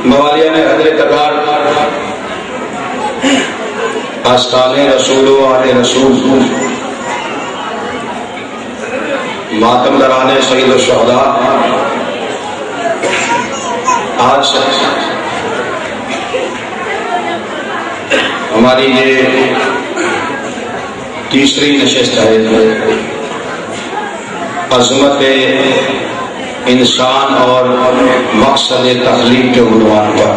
موالیہ نے حضرت کار آستان رسول و آل رسول ماتم درانے سید الشہداء آج ہماری یہ تیسری نشست ہے عظمت انسان اور مقصد تخلیق کے عنوان پر،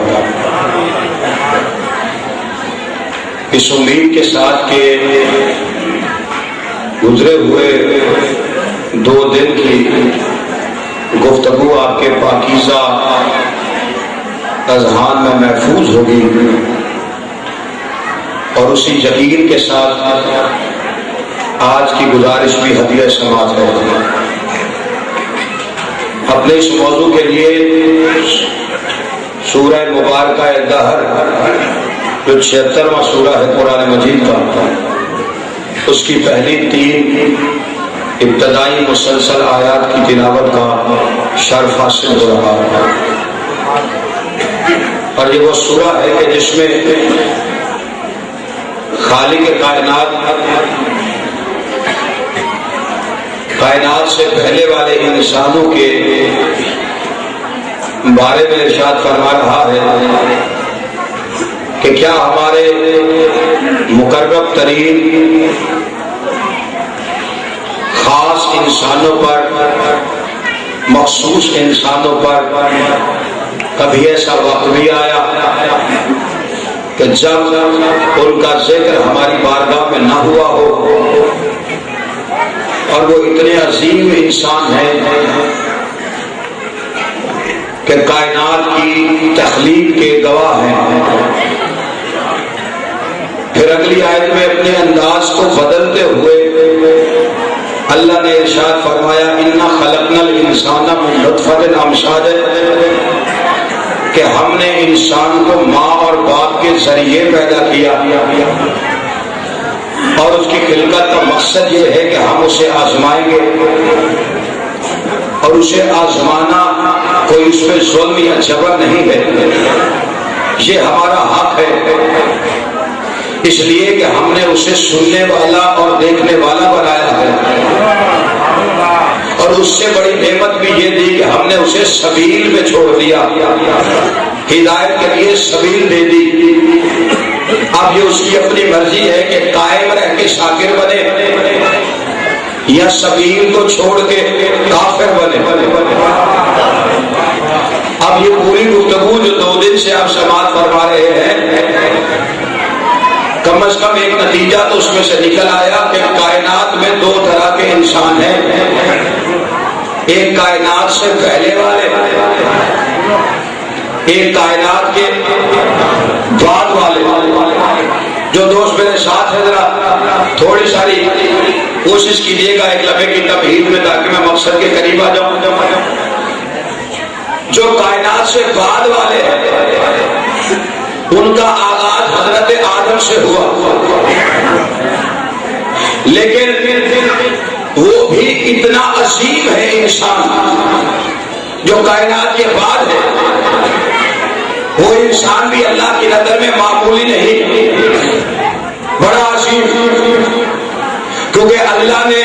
اس امید کے ساتھ کہ گزرے ہوئے 2 دن کی گفتگو آپ کے پاکیزہ اذہان میں محفوظ ہوگی، اور اسی یقین کے ساتھ آج کی گزارش بھی ہدیہ سماعت ہے۔ اپنے اس موضوع کے لیے سورہ مبارکہ دہر جو 76واں سورہ ہے قرآن مجید کا، اس کی پہلی 3 ابتدائی مسلسل آیات کی تلاوت کا شرف حاصل ہو رہا ہے، اور یہ وہ سورہ ہے کہ جس میں خالق کائنات سے پہلے والے انسانوں کے بارے میں ارشاد فرما رہا ہے کہ کیا ہمارے مقرب ترین خاص انسانوں پر، مخصوص انسانوں پر کبھی ایسا وقت بھی آیا کہ جب ان کا ذکر ہماری بارگاہ میں نہ ہوا ہو، اور وہ اتنے عظیم انسان ہیں کہ کائنات کی تخلیق کے گواہ ہیں۔ پھر اگلی آیت میں اپنے انداز کو بدلتے ہوئے اللہ نے ارشاد فرمایا اِنَّا خَلَقْنَا الْإِنسَانَ مِن نُطْفَةٍ أَمْشَاجٍ، کہ ہم نے انسان کو ماں اور باپ کے ذریعے پیدا کیا، اور اس کی خلقت کا مقصد یہ ہے کہ ہم اسے آزمائیں گے، اور اسے آزمانا کوئی اس پہ ظلم یا جبر نہیں ہے، یہ ہمارا حق ہے، اس لیے کہ ہم نے اسے سننے والا اور دیکھنے والا بنایا ہے، اور اس سے بڑی نعمت بھی یہ دی کہ ہم نے اسے سبیل میں چھوڑ دیا، ہدایت کے لیے سبیل دے دی۔ اب یہ اس کی اپنی مرضی ہے کہ قائم رہ کے شاکر بنے یا سبیل کو چھوڑ کے کافر بنے۔ اب یہ پوری گفتگو جو 2 دن سے آپ سماعت فرما رہے ہیں، کم از کم ایک نتیجہ تو اس میں سے نکل آیا کہ کائنات میں 2 طرح کے انسان ہیں، ایک کائنات سے پہلے والے، ایک کائنات کے بعد والے۔ جو دوست میرے ساتھ ہے ذرا تھوڑی ساری کوشش کیجیے گا ایک لمحے کی تمہید میں، تاکہ میں مقصد کے قریب آ جاؤں۔ جو کائنات سے بعد والے ہیں ان کا آغاز حضرت آدم سے ہوا، لیکن وہ بھی اتنا عظیم ہے انسان جو کائنات کے بعد ہے، وہ انسان بھی اللہ کی نظر میں معمولی نہیں، بڑا عظیم، کیونکہ اللہ نے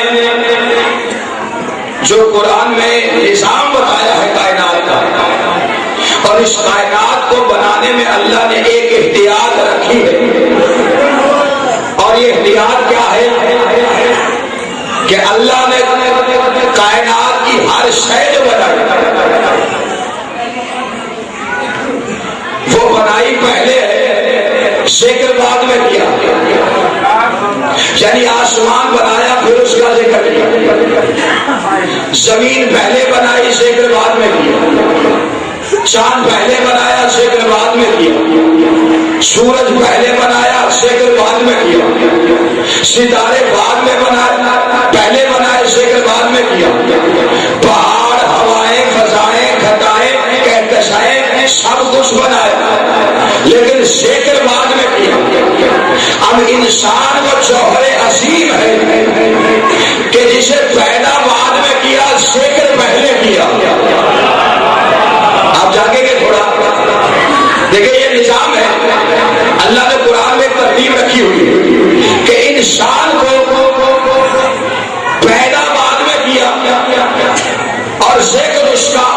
جو قرآن میں نظام بتایا ہے کائنات کا، اور اس کائنات کو بنانے میں اللہ نے ایک احتیاط رکھی ہے، اور یہ احتیاط کیا ہے کہ اللہ نے کائنات کی ہر شے جو بنائی وہ بنائی پہلے ہے، ذکر بعد میں کیا، یعنی آسمان بنایا پھر اس کا ذکر کیا، زمین پہلے بنائی ذکر بعد میں کیا، چاند پہلے بنایا ذکر بعد میں کیا، سورج پہلے بنایا ذکر بعد میں کیا، ستارے بعد میں بنائے، پہلے بنائے ذکر بعد میں کیا، پہاڑ، ہوائیں، فضائیں، گھٹائیں، کہکشائیں، سب کچھ بنایا، لیکن ذکر بعد میں کیا۔ اب انسان وہ جوہر عظیم ہے کہ جسے پیدا بعد میں کیا، ذکر پہلے کیا۔ آپ جاگیں گے تھوڑا، دیکھیں یہ نظام ہے، اللہ نے قرآن میں ایک ترتیب رکھی ہوئی کہ انسان کو پیدا بعد میں کیا اور ذکر اس کا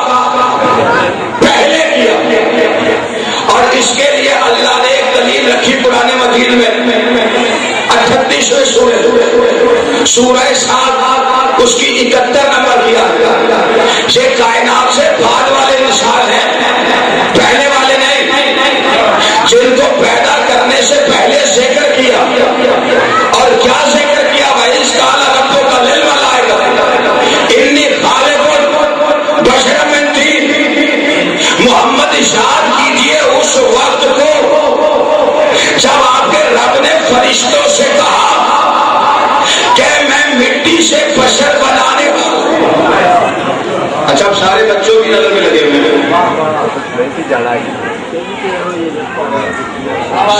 پہلے کیا، اور اس کے لیے اللہ نے ایک دلیل رکھی قرآن مجید میں 38ویں سورہ سعد اس کی 71 نمبر کیا۔ یہ کائنات سے بعد والے مثال ہیں، پہلے والے نہیں، جن کو پیدا کرنے سے پہلے ذکر کیا۔ اور کیا ذکر کیا؟ وَإِذْ قَالَ رَبُّكَ لِلْمَلَائِكَةِ إِنِّي خَالِقٌ بَشَرًا مِّن طِينٍ۔ محمد ارشاد کیجئے اس وقت کو جب آپ کے رب نے فرشتوں سے کہا کہ میں مٹی سے بشر بنانے والا ہوں۔ اچھا اب سارے بچوں کی نظر میں لگے ہوئے ہیں،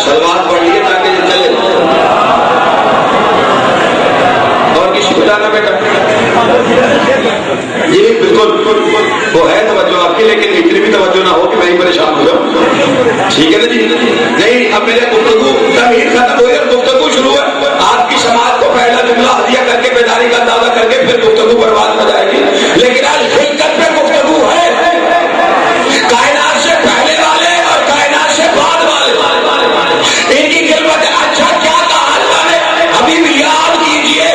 سلوات پڑھ لیے تاکہ یہ چلے، اور کسی کو جانا بیٹا جی بالکل وہ ہے توجہ آپ کی، لیکن اتنی بھی توجہ نہ ہو کہ میں ہی پریشان ہو جاؤں، ٹھیک ہے نا جی؟ نہیں اب میرے گفتگو تمہید ختم ہوئی اور گفتگو شروع ہے، آپ کی سماعت کو پہلا جملہ ہدیہ کر کے بیداری کا اندازہ کر کے پھر گفتگو برباد ہو جائے گی، لیکن آج خلقت پہ گفتگو ہے، کائنات سے پہلے والے اور کائنات سے بعد والے، ان کی خلقت۔ اچھا کیا کہا اللہ نے؟ حبیب یاد کیجئے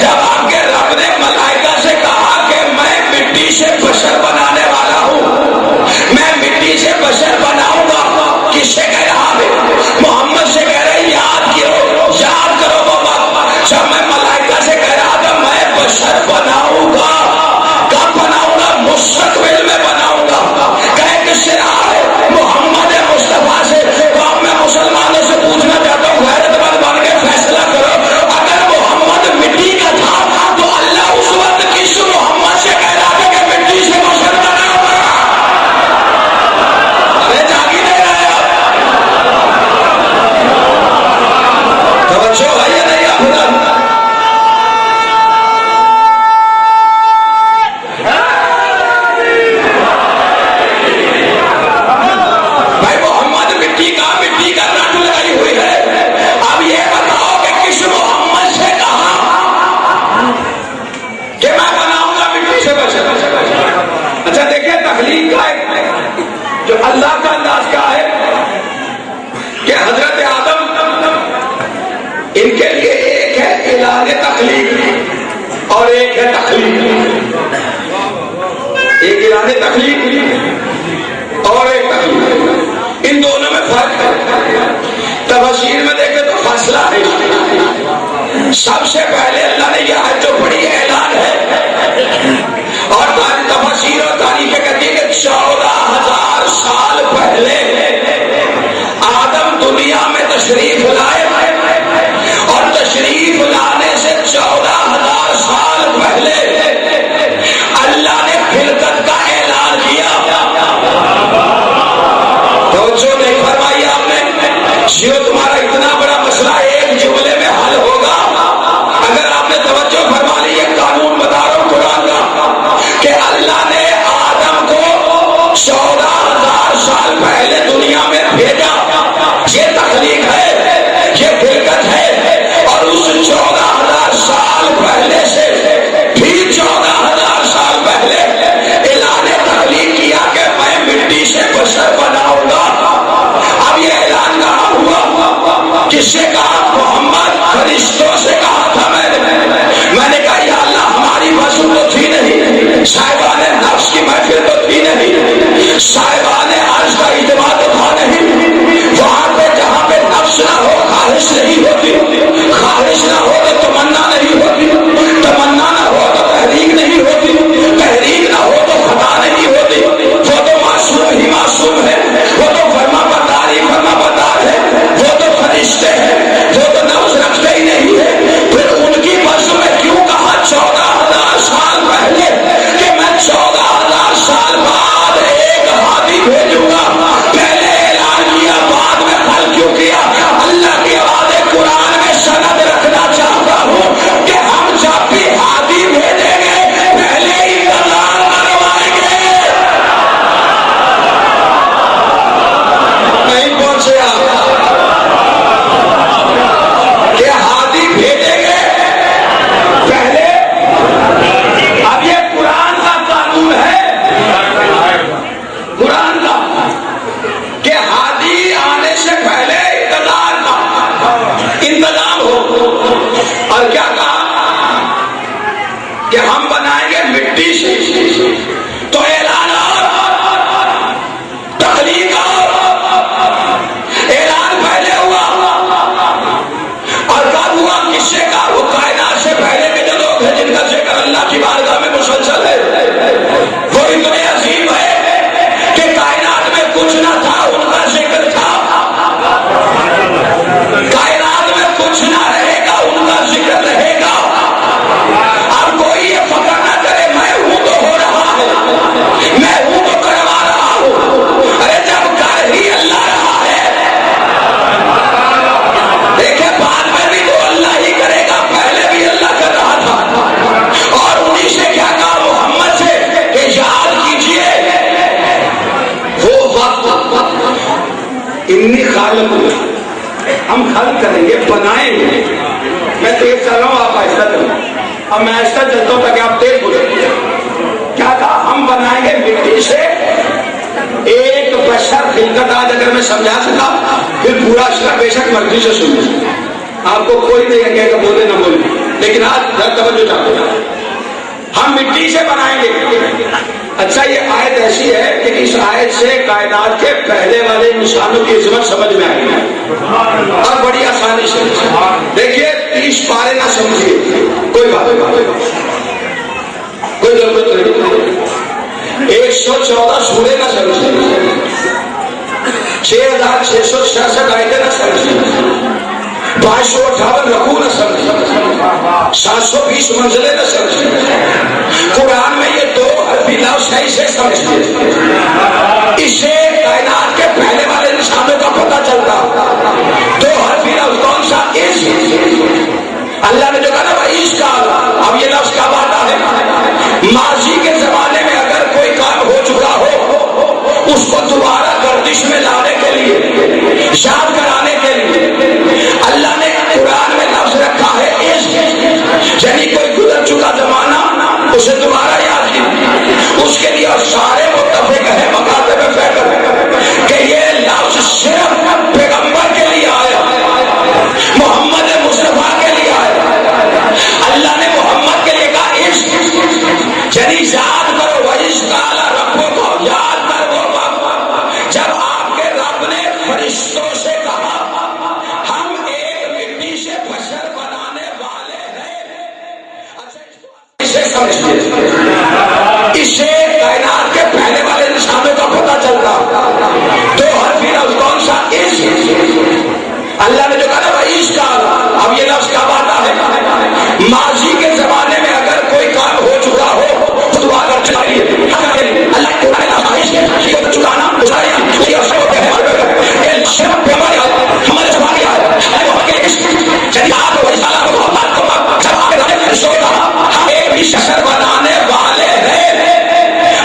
جب آپ کے رب نے ملائکہ سے کہا کہ میں مٹی سے بشر بنانے والا ہوں، میں مٹی سے بشر بناؤں گا، کس سے کہہ رہا ہے؟ محمد سے کہہ رہے، یاد کرو وہ وقت جب میں ملائکہ سے کہہ رہا تھا میں بشر بناؤں گا۔ کب بناؤں گا؟ مستقبل میں بناؤں گا۔ کہہ کس سے رہا ہے؟ محمد مصطفیٰ سے۔ تو اب میں مسلمانوں سے پوچھنا چاہتا ہوں، غیرت مند بن کے فیصلہ کرو، اگر محمد مٹی کا تھا تو اللہ اس وقت کس محمد سے کہہ رہا تھا کہ مٹی سے بشر بناؤں گا؟ ارے جاگی نہیں رہے آپ، توجہ ہے یا نہیں آپ؟ بھائی محمد مٹی کا رٹ لگائی ہوئی ہے، اب یہ بتاؤ کہ کس محمد سے کہا کہ میں بناؤں گا مٹی سے بشر؟ اچھا دیکھیں تخلیق کا جو اللہ کا انداز کیا ہے کہ حضرت آدم ان کے لیے ایک ہے اعلان تخلیق اور ایک ہے تخلیق، ایک اعلان تخلیق اور ایک تخلیق، ان دونوں میں فرق ہے۔ تفسیر میں دیکھیں تو فاصلہ ہے، سب سے پہلے اللہ نے یہ آیت جو پڑھی اعلان ہے، اور تفسیر اور تاریخ کہتی ہے کہ 14,000 سال پہلے آدم دنیا میں تشریف لائے، اور تشریف لانے سے 14,000 سال پہلے اللہ نے خلقت کا اعلان کیا۔ انی خالق ہوں، ہم خلق کریں گے، بنائیں گے. میں تیز چل رہا ہوں، آپ آہستہ چلو. اب میں آہستہ چلتا ہوں تاکہ آپ تیز بولیں. کیا کہا؟ ہم بنائیں گے مٹی سے ایک بشر خلقت. آج اگر میں سمجھا سکا پھر پورا اشرا بے شک مرضی سے سنیں. آپ کو کوئی نہیں کہے گا بولے نہ بولے، لیکن آج ذرا توجہ چاہتے ہیں. ہم مٹی سے بنائیں گے. اچھا یہ آیت ایسی ہے کہ اس آیت سے کائنات کے پہلے والے انسانوں کی عظمت سمجھ میں آئی ہے اور بڑی آسانی سے. دیکھیے 30 پارے نہ سمجھیے، کوئی بات نہیں، کوئی ضرورت نہیں. 114 سورے نہ سمجھیے، 6666 آیتیں نہ سمجھیے، 558 رکوع نہ سمجھیے، 720 منزلیں نہ سمجھیے. قرآن میں یہ 2 حرفی لفظ ہے، اسے سمجھیے. اسے کائنات کے پہلے والے انسانوں کا پتہ چلتا. 2 حرفی لفظ کون سا؟ اللہ نے جو کہا نا اس کا. اب یہ لفظ کب آتا ہے؟ ماضی کے زمانے میں اگر کوئی کام ہو چکا ہو اس کو دوبارہ گردش میں لانے کے لیے، یاد کرانے کے لیے اللہ نے قرآن میں لفظ رکھا ہے یعنی کوئی گزر چکا زمانہ اسے دوبارہ یاد کیا. اس کے لیے سارے متفق ہیں مکاتب فکر کہ یہ لفظ صرف پیغمبر کے لیے آیا، محمد مصطفیٰ کے لیے آیا. اللہ نے محمد کے لیے کہا یعنی یاد کرو. وَإِذْ قَالَ رَبُّكُمْ، یاد کرو جب آپ کے رب نے فرشتوں سے کہا ہم ایک مٹی سے بشر بنانے والے ہیں. اسے سمجھیے، اسے کائنات کے پہلے والے انسانوں کا پتہ چلتا. 2 حرفی لفظ کون سا؟ اللہ نے جو کہا نا اس کا. اب یہ لفظ کب آتا ہے؟ ماضی کے زمانے میں اگر کوئی کام ہو چکا ہو تو دعا کر چاہیے اللہ کو چکانا ہمارے زمانے شخص بنانے والے ہیں.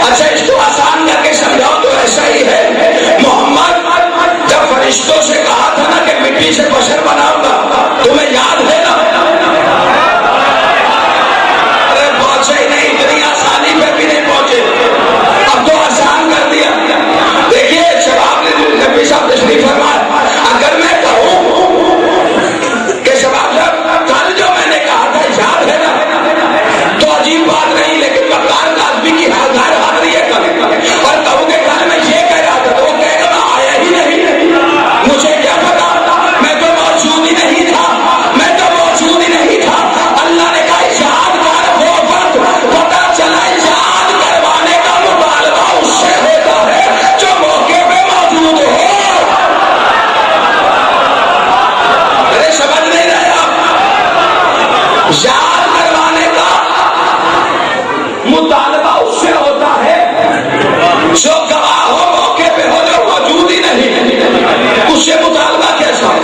اچھا اس کو آسان کر کے سمجھاؤ تو ایسا ہی ہے. محمد جب فرشتوں سے کہا تھا نا کہ مٹی سے بشر بناؤں گا، تمہیں یاد ہے نا؟ ارے پہنچے ہی نہیں، اتنی آسانی پہ بھی نہیں پہنچے. اب تو آسان کر دیا. دیکھیے شباب نے نبی صاحب تشریف فرمایا. اگر میں کہوں کہ شباب صاحب کل جو میں نے کہا تھا یاد ہے نا، تو عجیب بات نہیں، لیکن مکان کا آدمی کی حاضر حاضری ہے کل. اور کہوں کہ کل میں یہ کہہ رہا تھا تو وہ کہے گا میں آیا ہی نہیں، مجھے کیا پتا، میں تو موجود ہی نہیں تھا، میں تو موجود ہی نہیں تھا. اللہ نے کہا یاد کر وہ وقت. پتا چلا یاد کروانے کا مطالبہ اس سے ہوتا ہے جو موقع پہ موجود ہو. ارے سمجھ نہیں رہے آپ؟ یاد کروانے کا مطالبہ اس سے ہوتا ہے جو گواہ ہو، موقع پہ ہو، جو موجود ہی نہیں. اس سے مطالبہ کیسا ہے؟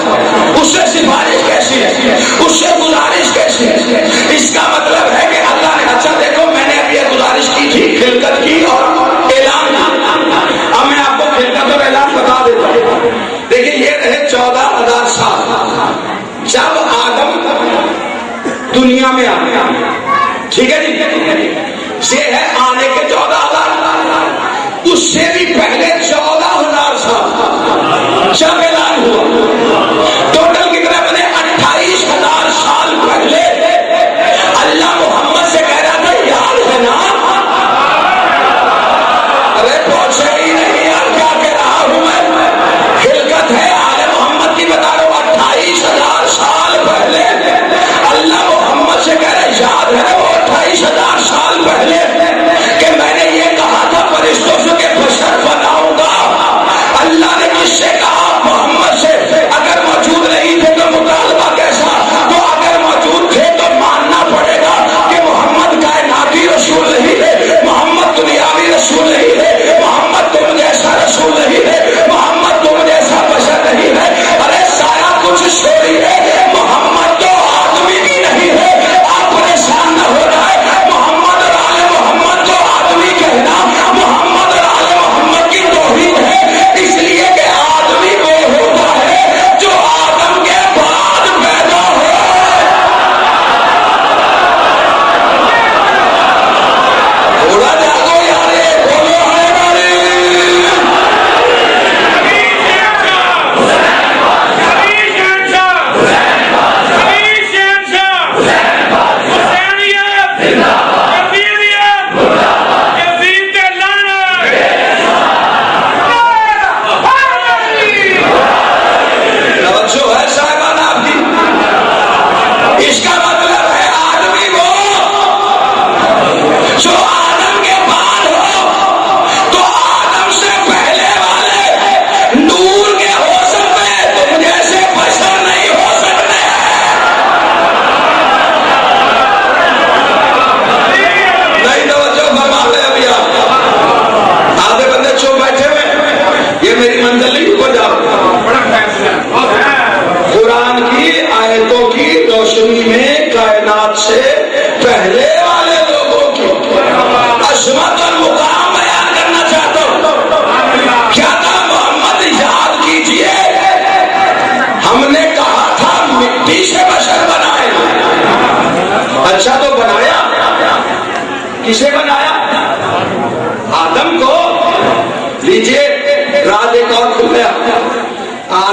اس سے سفارش کیسی ہے؟ اس سے گزارش کیسی ہے؟ اس کا مطلب ہے کہ اللہ نے اچھا دیکھو میں نے اب یہ گزارش کی تھی، خلقت کی اور اعلان کی. اب میں آپ کو خلقت اور اعلان بتا دیتا ہوں. دیکھیے یہ رہے 14,000 سال جب آدم دنیا میں آیا. ٹھیک ہے جی، یہ ہے آنے کے 14,000. اس سے بھی پہلے 14,000 سال جب اعلان ہوا. ٹوٹل کتنے بنے؟ 28,000 سال پہلے اللہ محمد سے کہہ رہا تھا یاد ہے نا؟ ارے پہنچے ہی نہیں یار، کیا کہہ رہا ہوں میں؟ خلقت ہے آل محمد کی بتا رہا ہوں. 28,000 سال پہلے اللہ محمد سے کہہ رہا یاد ہے نا؟ وہ 28,000 سال پہلے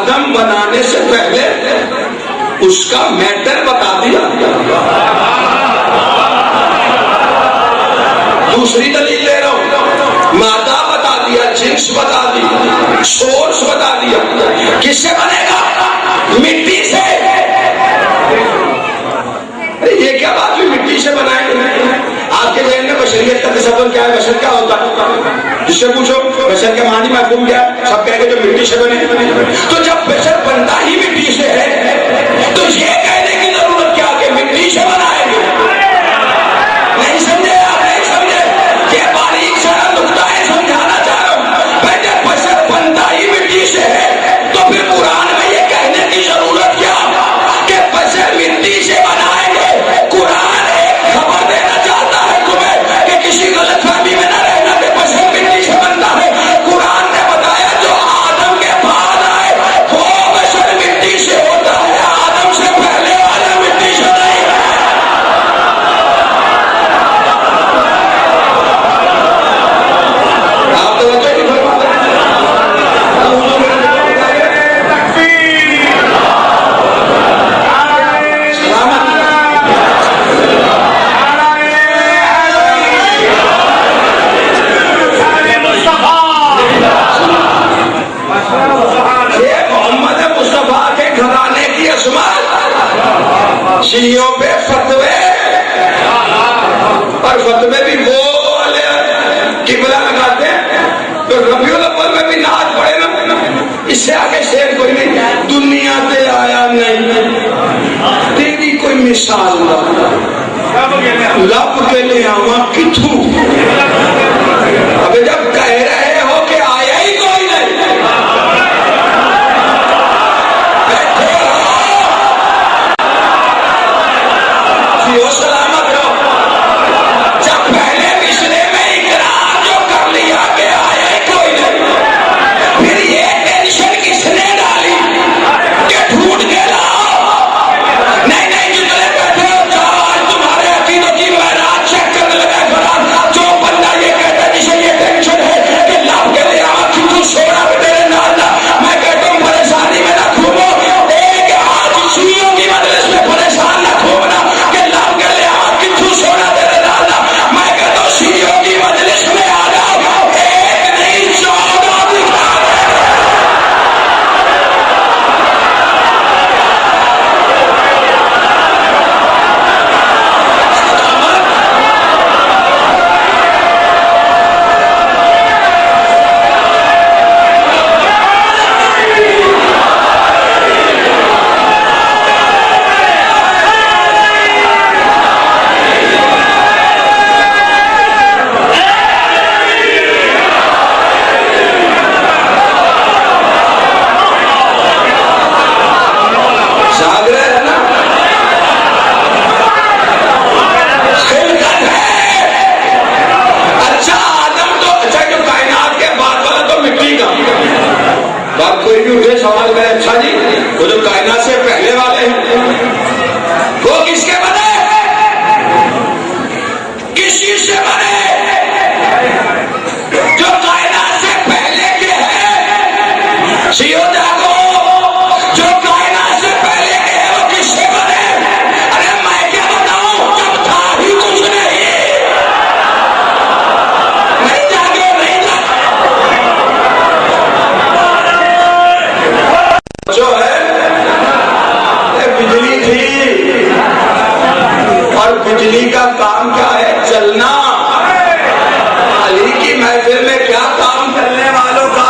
آدم بنانے سے پہلے اس کا میٹر بتا دیا. دوسری دلیل لے رہا ہوں، مادہ بتا دیا، جنس بتا دی، سورس بتا دیا. کس سے بنے گا؟ مٹی سے. یہ کیا بات ہوئی مٹی سے بنائیں گے؟ آپ کے ذہن میں بشریت کا تصور کیا ہے؟ بشر کیا ہوتا ہے؟ جس سے پوچھو بشر کے معنی مفہوم کیا ہے، سب کہیں گے جو مٹی سے بنے. تو جب بشر بنتا ہی مٹی سے ہے تو یہ کہنے کی ضرورت کیا کہ مٹی سے بنائیں گے؟ نہیں سمجھے آپ؟ نہیں سمجھے؟ یہ باریک سا نقطہ ہے، سمجھانا چاہ رہا ہوں. بھائی جب بشر بنتا ہی مٹی سے ہے تو پھر قرآن میں یہ کہنے کی ضرورت کیا کہ بشر مٹی سے بنائیں گے؟ قرآن ایک خبر دینا چاہتا ہے تمہیں کہ کسی غلط فہمی میں نہ رہنا کہ بشر مٹی سے بنتا ہے. قرآن نے بتایا جو آدم کے بعد آئے وہ بشر مٹی سے ہوتا ہے، آدم سے پہلے والا مٹی سے نہیں. آپ توجہ نہیں فرماتے. شیعوں پہ فتوے، اور فتوے بھی وہ قبلہ لگاتے ہیں تو ربیع الاول میں بھی نعت پڑھے نا. اس سے آگے شعر کوئی نہیں. دنیا تے آیا نہیں تیری کوئی مثال نہ لب کے لے آواں کتھوں. ابھی جب کہہ رہے ہو کہ آیا ہی کوئی نہیں، سلامت رہو. جب پہلے پچھلے میں اقرار جو کر لیا کہ آیا ہی کوئی نہیں، پھر یہ ٹینشن کس نے ڈالی کہ ڈھونڈ کے لاؤ؟ نہیں نہیں، جتنے بیٹھے ہو جاؤ آج تمہارے عقیدوں کی معراج چیک کرنے لگا فرار. جو بندہ یہ کہتا ہے جسے یہ ٹینشن ہے کہ لب کے لے آوا کہ تو سونا بھی تیرے نال نہ، میں کہتا ہوں پریشانی میں نہ گھومو. ایک آج شیعوں کی مجلس میں پریشان نہ گھومنا کہ لب کے لے آوا کہ تو سونا تیرے نال نہ. میں کہتا ہوں شیعوں کی مجلس میں آ جاؤ، ایک نہیں 14 دکھا دے. کوئی بھی اٹھے سوال کرے، اچھا جی وہ جو کائنات سے پہلے والے ہیں وہ کس کے بنے؟ کس چیز سے بنے؟ جو کائنات سے پہلے کے ہیں. شیعوں جاگو، جو کائنات سے پہلے کے ہیں وہ کس سے بنے؟ ارے میں کیا بتاؤں، جب تھا ہی کچھ نہیں. نہیں جاگے، نہیں جاگے. جو ہے بجلی تھی، اور بجلی کا کام کیا ہے؟ چلنا. علی کی محفل میں کیا کام چلنے والوں کا؟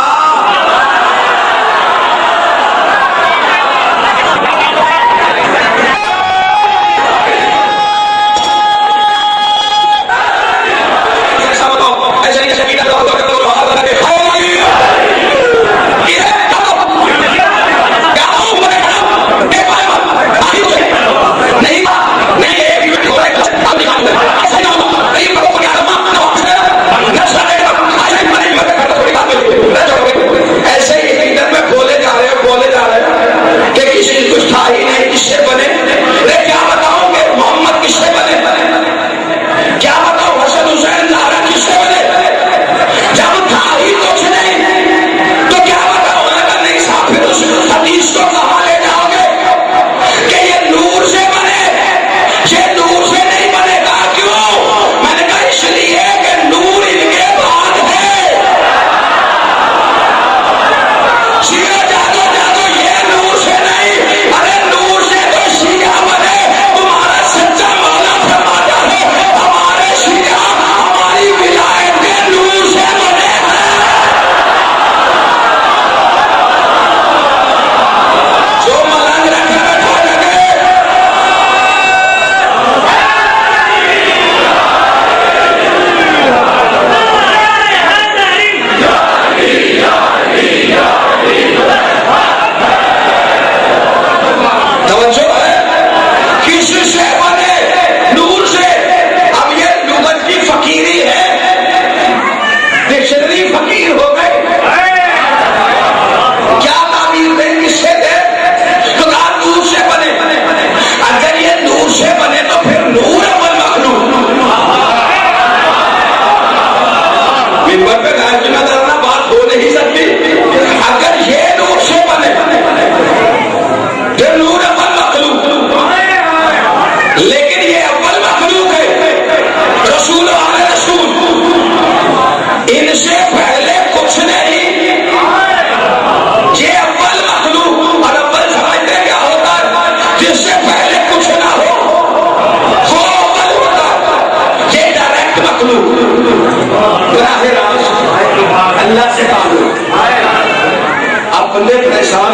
بندے پریشان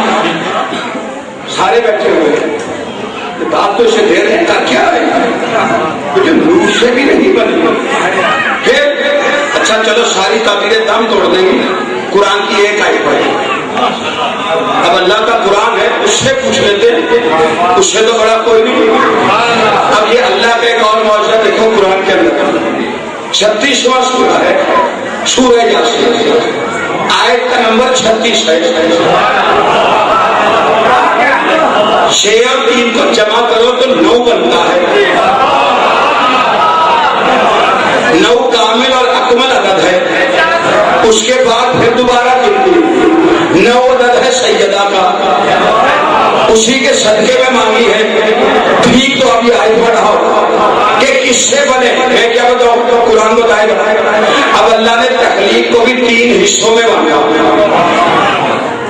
سارے بیٹھے ہوئے، بات تو اسے دے رہے کا کیا ہے، مجھے نور سے بھی نہیں بنی. پھر اچھا چلو ساری تعبیریں دم توڑ دیں گے، قرآن کی ایک آیت پڑھیں. اب اللہ کا قرآن ہے، اس سے پوچھ لیتے ہیں، اس سے تو بڑا کوئی نہیں. اب یہ اللہ کا ایک اور معجزہ دیکھو قرآن کے اندر. 36واں سورہ ہے سورہ یاسین، آیت کا نمبر 36 ہے. 6 اور 3 کو جمع کرو تو 9 بنتا ہے. 9 کامل اور اکمل عدد ہے. اس کے بعد پھر دوبارہ گنتی 9 عدد ہے سیدہ کا، اسی کے صدقے میں مانگی ہے. ٹھیک تو ابھی آیت پڑھاؤ کہ کس سے بنے، میں کیا بتاؤں تو قرآن بتائے گا. اب اللہ نے تخلیق کو بھی 3 حصوں میں بانٹا.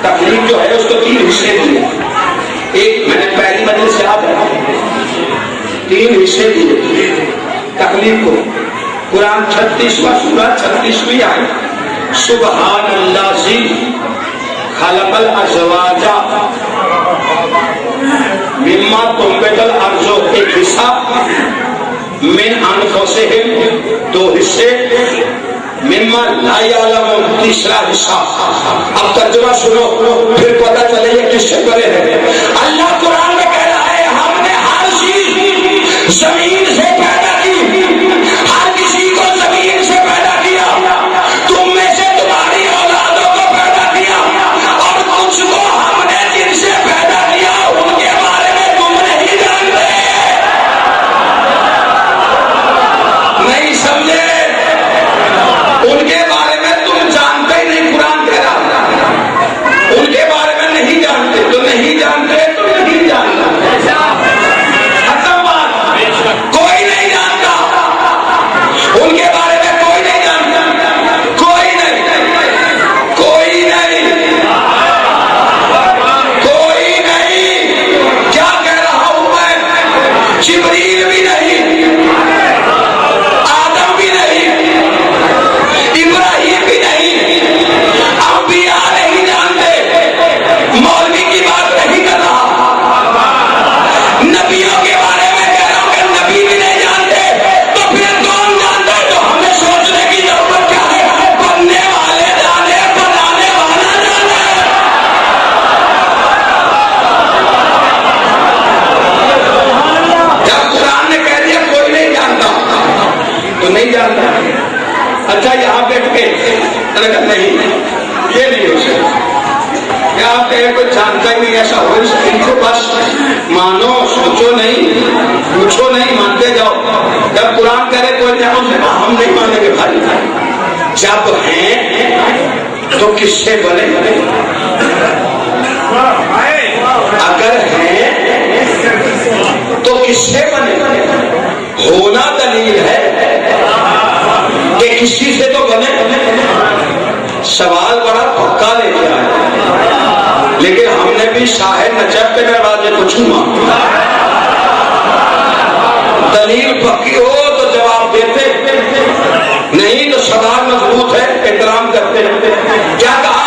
تخلیق جو ہے اس کو 3 حصے دیے. ایک میں نے پہلی مجلس سے یاد ہے 3 حصے دیے تخلیق کو. قرآن 36واں سورہ 36ویں آیت، سبحان اللہ ذی خلق الازواج مما تنبت الارض، ایک حصہ من انفسہم 2 حصے، مما لا یعلمون 3 حصہ. اب ترجمہ سنو پھر پتہ چلے یہ کس سے بنے ہیں. اللہ قرآن میں کہہ رہا ہے ہم نے ہر چیز زمین سے پیدا کی، ہر کسی کو زمین سے پیدا کیا، تم میں سے تمہاری اولادوں کو پیدا کیا، اور کچھ کو ہم نے جن سے پیدا کیا ان کے بارے میں تم نہیں جانتے. نہیں سمجھے؟ ان کے بارے میں تم جانتے ہی نہیں. قرآن کہہ رہا ان کے بارے میں نہیں جانتے تو نہیں جانتے تو نہیں جانتا. ختم بات. کوئی نہیں جانتا ان کے بارے میں، کوئی نہیں جانتا، کوئی نہیں، کوئی نہیں، کوئی نہیں. کیا کہہ رہا ہوں میں؟ جبریل بھی نہیں، آدم بھی نہیں، ابراہیم بھی نہیں، انبیاء نہیں جانتے. مولوی کی بات نہیں کر رہا، نبیوں کے بارے میں کہہ رہا ہوں کہ نبی بھی نہیں جانتے. تو پھر کون جانتا ہے؟ تو ہمیں سوچنے کی ضرورت کیا ہے؟ بننے والے جانے، بنانے والا جانے. جب قرآن نے کہہ دیا کوئی نہیں جانتا تو نہیں جانتا. اچھا یہاں بیٹھ کے نہیں یہ نہیں ہو سکتا کہ آپ کہیں کوئی جانتا ہی نہیں، ایسا ہو ان کو بس مانو، سوچو نہیں، پوچھو نہیں، مانتے جاؤ. جب قرآن کہہ رہے کوئی نہیں، ہم نہیں مانیں گے بھائی. جب ہیں تو کس سے بنے؟ اگر ہیں تو کس سے بنے؟ ہونا دلیل ہے کہ کسی سے تو بنے. سوال بڑا پکا لے کے آیا، لیکن ہم نے بھی شاہ نجف کے دروازے کو چھوما. دلیل پکی ہو تو جواب دیتے، نہیں تو سوال مضبوط ہے احترام کرتے. کیا کہا